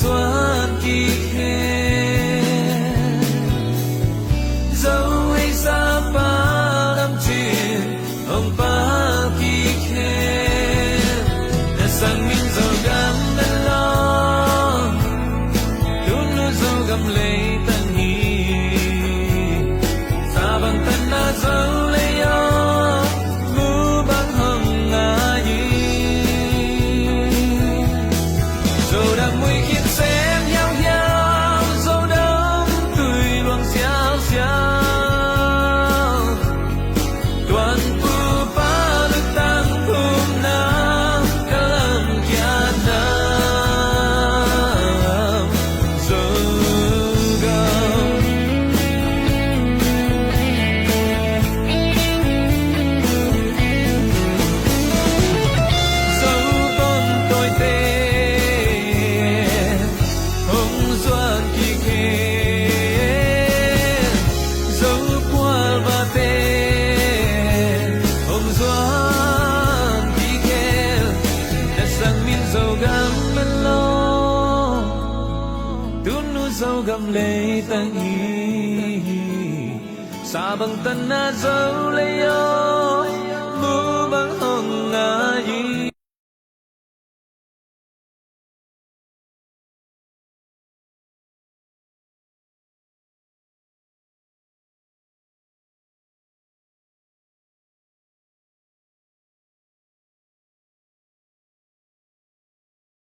doan kỳ khen dẫu hay xa ba năm chuyện ông ba kỳ khen đã sang mình dầu gam đã lo luôn luôn dầu gam lấy tận hi xa bằng thân na dẫu lấy yo mu bằng hồng ngã yi dầu đang mùi khiến xem nhau nhau dẫu đông tươi loang xiao xiao toàn phu ba lực tăng phum nam cả lâm kia nam dẫu gam dẫu con tôi tên ông doan kỳ khen dẫu qua và tên ông doan kỳ khen đã sang min dầu gam bên lo tuôn nu dầu gam lấy tăng hi xa bằng tân na dẫu lấy yo mu bằng hồng ngã yi